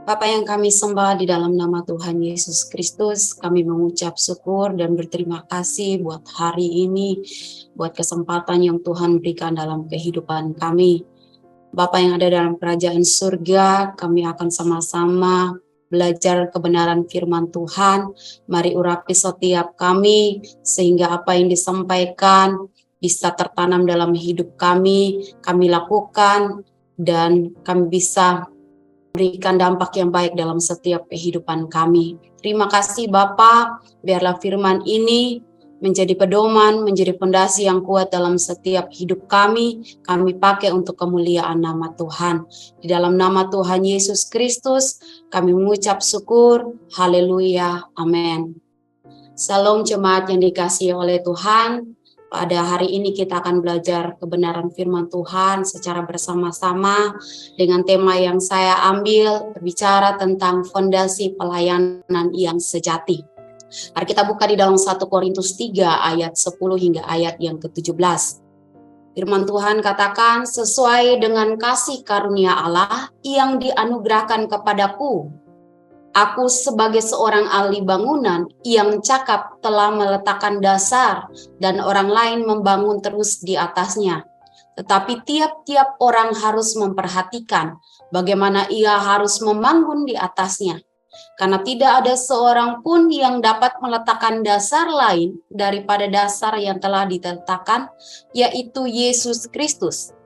Bapa yang kami sembah di dalam nama Tuhan Yesus Kristus, kami mengucap syukur dan berterima kasih buat hari ini, buat kesempatan yang Tuhan berikan dalam kehidupan kami. Bapa yang ada dalam kerajaan surga, kami akan sama-sama belajar kebenaran firman Tuhan. Mari urapi setiap kami, sehingga apa yang disampaikan bisa tertanam dalam hidup kami lakukan, dan kami bisa berikan dampak yang baik dalam setiap kehidupan kami. Terima kasih Bapa, biarlah firman ini menjadi pedoman, menjadi fondasi yang kuat dalam setiap hidup kami pakai untuk kemuliaan nama Tuhan. Di dalam nama Tuhan Yesus Kristus, kami mengucap syukur, haleluya, amin. Salam jemaat yang dikasihi oleh Tuhan. Pada hari ini kita akan belajar kebenaran firman Tuhan secara bersama-sama dengan tema yang saya ambil, berbicara tentang fondasi pelayanan yang sejati. Mari kita buka di dalam 1 Korintus 3 ayat 10 hingga ayat yang ke-17. Firman Tuhan katakan, sesuai dengan kasih karunia Allah yang dianugerahkan kepadaku, aku sebagai seorang ahli bangunan yang cakap telah meletakkan dasar dan orang lain membangun terus di atasnya. Tetapi tiap-tiap orang harus memperhatikan bagaimana ia harus membangun di atasnya. Karena tidak ada seorang pun yang dapat meletakkan dasar lain daripada dasar yang telah diletakkan, yaitu Yesus Kristus.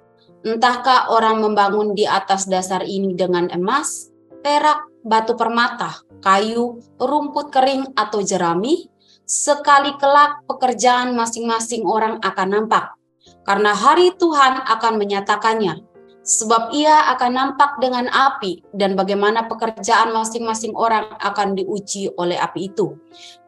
Entahkah orang membangun di atas dasar ini dengan emas, perak, batu permata, kayu, rumput kering atau jerami, sekali kelak pekerjaan masing-masing orang akan nampak. Karena hari Tuhan akan menyatakannya, sebab ia akan nampak dengan api, dan bagaimana pekerjaan masing-masing orang akan diuji oleh api itu.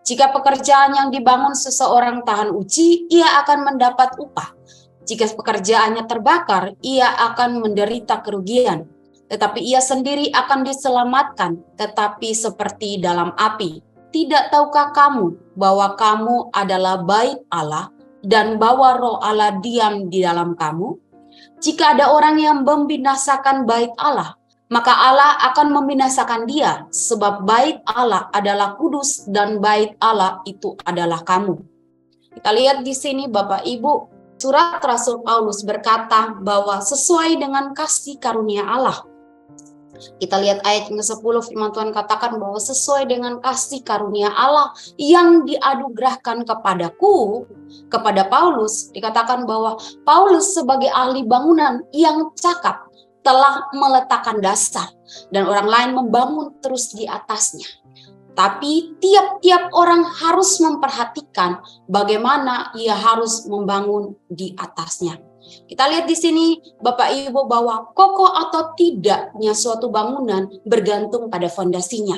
Jika pekerjaan yang dibangun seseorang tahan uji, ia akan mendapat upah. Jika pekerjaannya terbakar, ia akan menderita kerugian. Tetapi ia sendiri akan diselamatkan, tetapi seperti dalam api. Tidak tahukah kamu bahwa kamu adalah bait Allah dan bahwa Roh Allah diam di dalam kamu? Jika ada orang yang membinasakan bait Allah, maka Allah akan membinasakan dia, sebab bait Allah adalah kudus dan bait Allah itu adalah kamu. Kita lihat di sini Bapak Ibu, surat Rasul Paulus berkata bahwa sesuai dengan kasih karunia Allah. Kita lihat ayat yang ke-10, firman Tuhan katakan bahwa sesuai dengan kasih karunia Allah yang dianugerahkan kepadaku, kepada Paulus, dikatakan bahwa Paulus sebagai ahli bangunan yang cakap telah meletakkan dasar dan orang lain membangun terus di atasnya. Tapi tiap-tiap orang harus memperhatikan bagaimana ia harus membangun di atasnya. Kita lihat di sini Bapak Ibu bahwa kokoh atau tidaknya suatu bangunan bergantung pada fondasinya.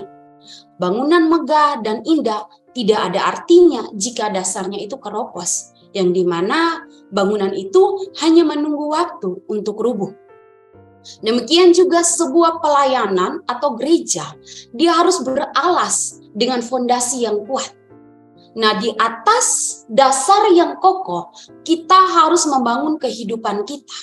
Bangunan megah dan indah tidak ada artinya jika dasarnya itu keropos, yang dimana bangunan itu hanya menunggu waktu untuk rubuh. Demikian juga sebuah pelayanan atau gereja, dia harus beralas dengan fondasi yang kuat. Nah, di atas dasar yang kokoh, kita harus membangun kehidupan kita.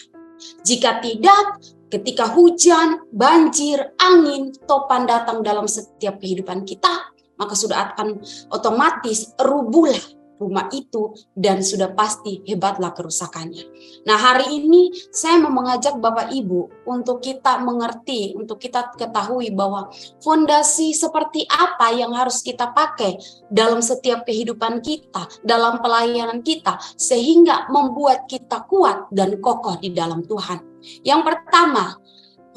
Jika tidak, ketika hujan, banjir, angin, topan datang dalam setiap kehidupan kita, maka sudah akan otomatis rubuhlah rumah itu dan sudah pasti hebatlah kerusakannya. Nah, hari ini saya mau mengajak Bapak Ibu untuk kita mengerti, untuk kita ketahui bahwa fondasi seperti apa yang harus kita pakai dalam setiap kehidupan kita, dalam pelayanan kita, sehingga membuat kita kuat dan kokoh di dalam Tuhan. Yang pertama,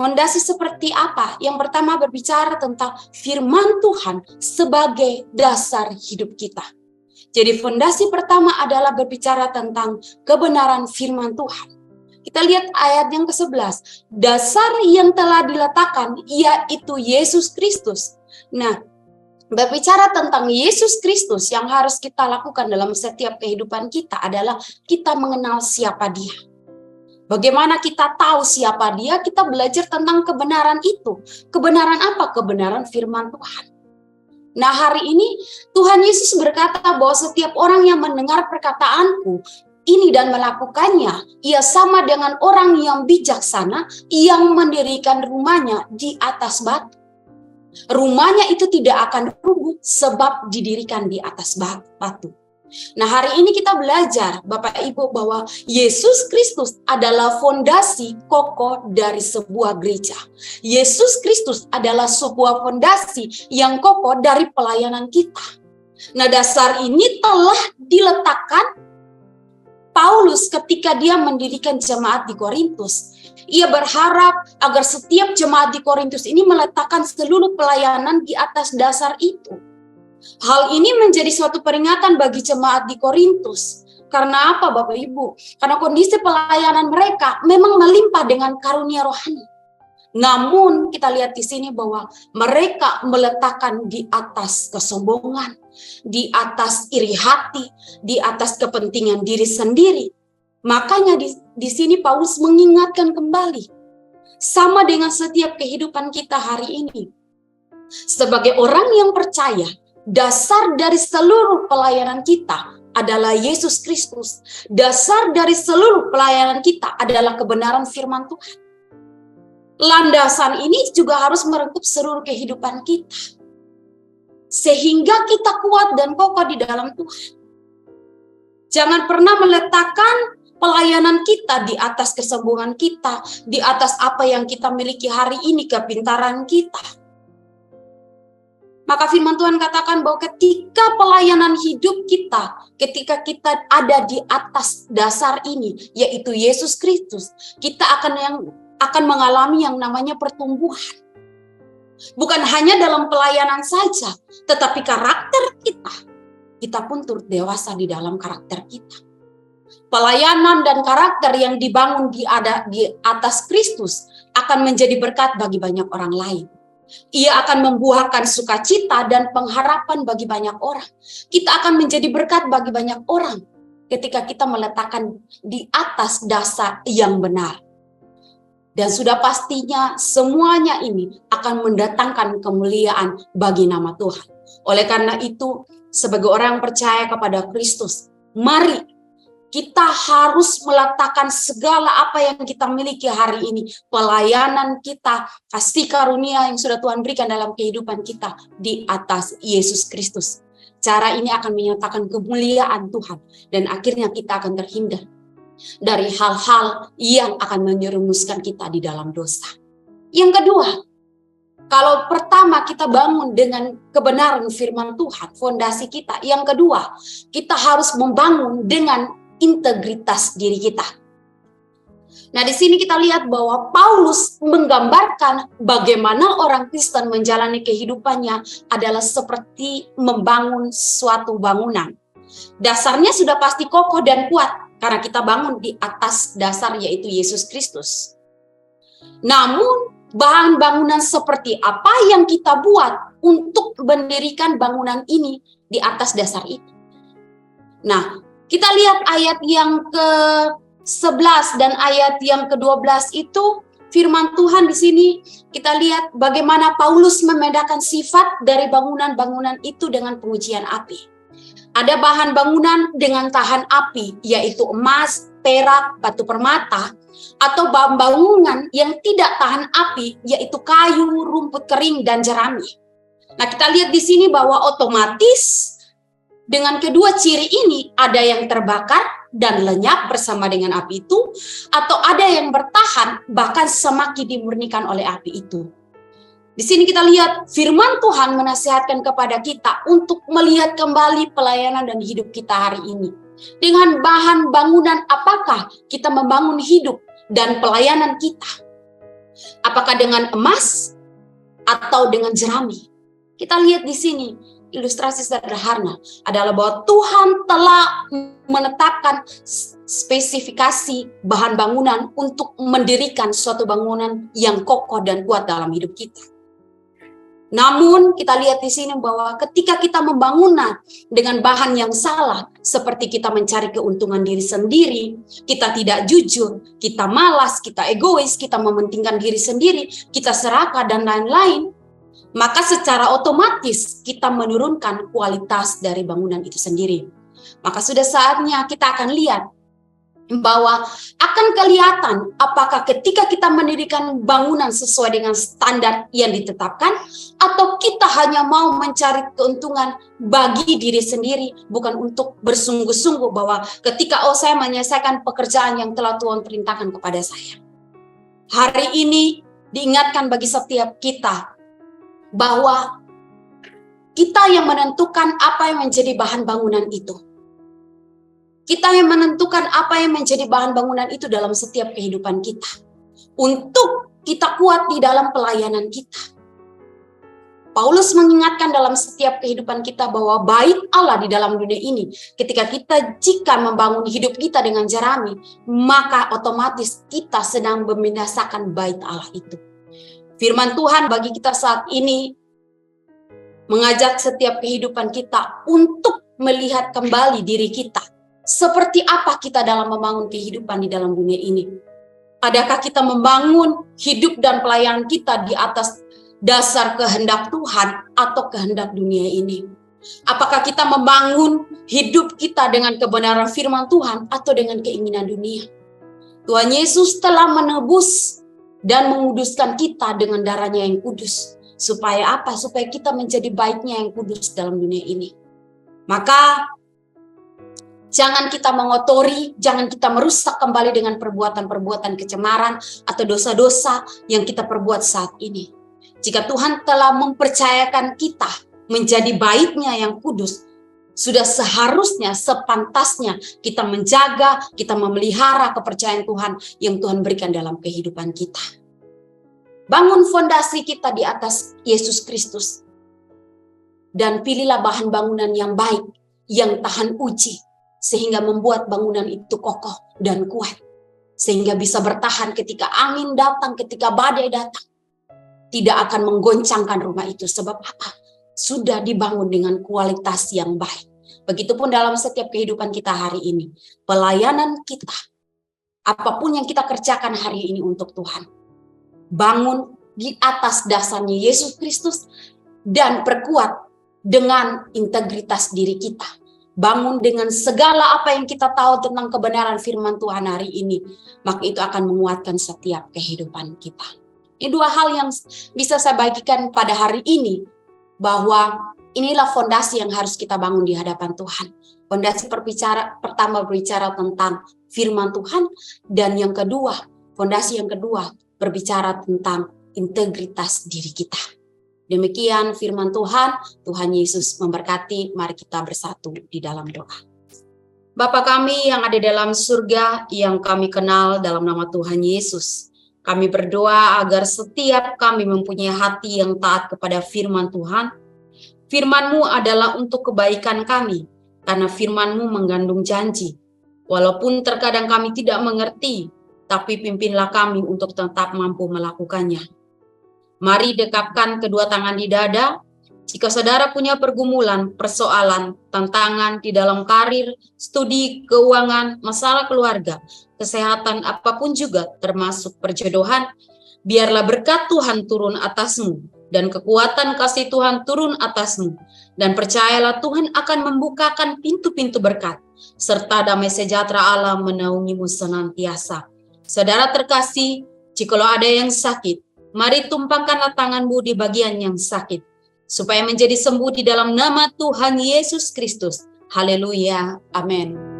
fondasi seperti apa? Yang pertama berbicara tentang firman Tuhan sebagai dasar hidup kita. Jadi fondasi pertama adalah berbicara tentang kebenaran firman Tuhan. Kita lihat ayat yang ke-11. Dasar yang telah diletakkan yaitu Yesus Kristus. Nah, berbicara tentang Yesus Kristus yang harus kita lakukan dalam setiap kehidupan kita adalah kita mengenal siapa Dia. Bagaimana kita tahu siapa Dia? Kita belajar tentang kebenaran itu. Kebenaran apa? Kebenaran firman Tuhan. Nah, hari ini Tuhan Yesus berkata bahwa setiap orang yang mendengar perkataanku ini dan melakukannya, ia sama dengan orang yang bijaksana yang mendirikan rumahnya di atas batu. Rumahnya itu tidak akan rubuh sebab didirikan di atas batu. Nah, hari ini kita belajar, Bapak Ibu, bahwa Yesus Kristus adalah fondasi kokoh dari sebuah gereja. Yesus Kristus adalah sebuah fondasi yang kokoh dari pelayanan kita. Nah, dasar ini telah diletakkan Paulus ketika dia mendirikan jemaat di Korintus. Ia berharap agar setiap jemaat di Korintus ini meletakkan seluruh pelayanan di atas dasar itu. Hal ini menjadi suatu peringatan bagi jemaat di Korintus. Karena apa, Bapak Ibu? Karena kondisi pelayanan mereka memang melimpah dengan karunia rohani. Namun kita lihat di sini bahwa mereka meletakkan di atas kesombongan, di atas iri hati, di atas kepentingan diri sendiri. Makanya di sini Paulus mengingatkan kembali, sama dengan setiap kehidupan kita hari ini. Sebagai orang yang percaya, dasar dari seluruh pelayanan kita adalah Yesus Kristus. Dasar dari seluruh pelayanan kita adalah kebenaran firman Tuhan. Landasan ini juga harus merengkup seluruh kehidupan kita. Sehingga kita kuat dan kokoh di dalam Tuhan. Jangan pernah meletakkan pelayanan kita di atas kesombongan kita, di atas apa yang kita miliki hari ini, kepintaran kita. Maka firman Tuhan katakan bahwa ketika pelayanan hidup kita, ketika kita ada di atas dasar ini, yaitu Yesus Kristus, kita akan mengalami yang namanya pertumbuhan. Bukan hanya dalam pelayanan saja, tetapi karakter kita pun turut dewasa di dalam karakter kita. Pelayanan dan karakter yang dibangun di atas Kristus akan menjadi berkat bagi banyak orang lain. Ia akan membuahkan sukacita dan pengharapan bagi banyak orang. Kita akan menjadi berkat bagi banyak orang ketika kita meletakkan di atas dasar yang benar. Dan sudah pastinya semuanya ini akan mendatangkan kemuliaan bagi nama Tuhan. Oleh karena itu, sebagai orang yang percaya kepada Kristus, mari kita harus meletakkan segala apa yang kita miliki hari ini, pelayanan kita, kasih karunia yang sudah Tuhan berikan dalam kehidupan kita di atas Yesus Kristus. Cara ini akan menyatakan kemuliaan Tuhan dan akhirnya kita akan terhindar dari hal-hal yang akan menyerumuskan kita di dalam dosa. Yang kedua, kalau pertama kita bangun dengan kebenaran firman Tuhan, fondasi kita. Yang kedua, kita harus membangun dengan integritas diri kita. Nah, di sini kita lihat bahwa Paulus menggambarkan bagaimana orang Kristen menjalani kehidupannya adalah seperti membangun suatu bangunan. Dasarnya sudah pasti kokoh dan kuat karena kita bangun di atas dasar yaitu Yesus Kristus. Namun, bahan bangunan seperti apa yang kita buat untuk mendirikan bangunan ini di atas dasar itu? Nah, kita lihat ayat yang ke-11 dan ayat yang ke-12 itu firman Tuhan di sini kita lihat bagaimana Paulus membedakan sifat dari bangunan-bangunan itu dengan pengujian api. Ada bahan bangunan dengan tahan api yaitu emas, perak, batu permata, atau bahan bangunan yang tidak tahan api yaitu kayu, rumput kering dan jerami. Nah, kita lihat di sini bahwa otomatis dengan kedua ciri ini, ada yang terbakar dan lenyap bersama dengan api itu, atau ada yang bertahan bahkan semakin dimurnikan oleh api itu. Di sini kita lihat firman Tuhan menasihatkan kepada kita untuk melihat kembali pelayanan dan hidup kita hari ini. Dengan bahan bangunan apakah kita membangun hidup dan pelayanan kita? Apakah dengan emas atau dengan jerami? Kita lihat di sini. Ilustrasi sederhana adalah bahwa Tuhan telah menetapkan spesifikasi bahan bangunan untuk mendirikan suatu bangunan yang kokoh dan kuat dalam hidup kita. Namun kita lihat di sini bahwa ketika kita membangunnya dengan bahan yang salah, seperti kita mencari keuntungan diri sendiri, kita tidak jujur, kita malas, kita egois, kita mementingkan diri sendiri, kita serakah dan lain-lain, maka secara otomatis kita menurunkan kualitas dari bangunan itu sendiri. Maka sudah saatnya kita akan lihat bahwa akan kelihatan apakah ketika kita mendirikan bangunan sesuai dengan standar yang ditetapkan, atau kita hanya mau mencari keuntungan bagi diri sendiri, bukan untuk bersungguh-sungguh bahwa ketika saya menyelesaikan pekerjaan yang telah Tuhan perintahkan kepada saya. Hari ini diingatkan bagi setiap kita bahwa kita yang menentukan apa yang menjadi bahan bangunan itu. Kita yang menentukan apa yang menjadi bahan bangunan itu dalam setiap kehidupan kita. Untuk kita kuat di dalam pelayanan kita. Paulus mengingatkan dalam setiap kehidupan kita bahwa bait Allah di dalam dunia ini, ketika kita jika membangun hidup kita dengan jerami, maka otomatis kita sedang membinasakan bait Allah itu. Firman Tuhan bagi kita saat ini mengajak setiap kehidupan kita untuk melihat kembali diri kita. Seperti apa kita dalam membangun kehidupan di dalam dunia ini? Adakah kita membangun hidup dan pelayanan kita di atas dasar kehendak Tuhan atau kehendak dunia ini? Apakah kita membangun hidup kita dengan kebenaran firman Tuhan atau dengan keinginan dunia? Tuhan Yesus telah menebus dan menguduskan kita dengan darahnya yang kudus. Supaya apa? Supaya kita menjadi baiknya yang kudus dalam dunia ini. Maka jangan kita mengotori, jangan kita merusak kembali dengan perbuatan-perbuatan kecemaran atau dosa-dosa yang kita perbuat saat ini. Jika Tuhan telah mempercayakan kita menjadi baitnya yang kudus, sudah seharusnya, sepantasnya kita menjaga, kita memelihara kepercayaan Tuhan yang Tuhan berikan dalam kehidupan kita. Bangun fondasi kita di atas Yesus Kristus. Dan pilihlah bahan bangunan yang baik, yang tahan uji, sehingga membuat bangunan itu kokoh dan kuat. Sehingga bisa bertahan ketika angin datang, ketika badai datang. Tidak akan menggoncangkan rumah itu. Sebab apa? Sudah dibangun dengan kualitas yang baik. Begitupun dalam setiap kehidupan kita hari ini. Pelayanan kita, apapun yang kita kerjakan hari ini untuk Tuhan. Bangun di atas dasarnya Yesus Kristus dan perkuat dengan integritas diri kita. Bangun dengan segala apa yang kita tahu tentang kebenaran firman Tuhan hari ini. Maka itu akan menguatkan setiap kehidupan kita. Ini dua hal yang bisa saya bagikan pada hari ini. Bahwa inilah fondasi yang harus kita bangun di hadapan Tuhan. Fondasi pertama berbicara tentang firman Tuhan. Dan yang kedua, fondasi yang kedua berbicara tentang integritas diri kita. Demikian firman Tuhan. Tuhan Yesus memberkati. Mari kita bersatu di dalam doa. Bapa kami yang ada dalam surga, yang kami kenal dalam nama Tuhan Yesus. Kami berdoa agar setiap kami mempunyai hati yang taat kepada firman Tuhan. Firman-Mu adalah untuk kebaikan kami, karena firman-Mu mengandung janji. Walaupun terkadang kami tidak mengerti, tapi pimpinlah kami untuk tetap mampu melakukannya. Mari dekapkan kedua tangan di dada. Jika saudara punya pergumulan, persoalan, tantangan di dalam karir, studi, keuangan, masalah keluarga, kesehatan, apapun juga, termasuk perjodohan, biarlah berkat Tuhan turun atasmu, dan kekuatan kasih Tuhan turun atasmu, dan percayalah Tuhan akan membukakan pintu-pintu berkat, serta damai sejahtera Allah menaungimu senantiasa. Saudara terkasih, jikalau ada yang sakit, mari tumpangkanlah tanganmu di bagian yang sakit, supaya menjadi sembuh di dalam nama Tuhan Yesus Kristus. Haleluya. Amin.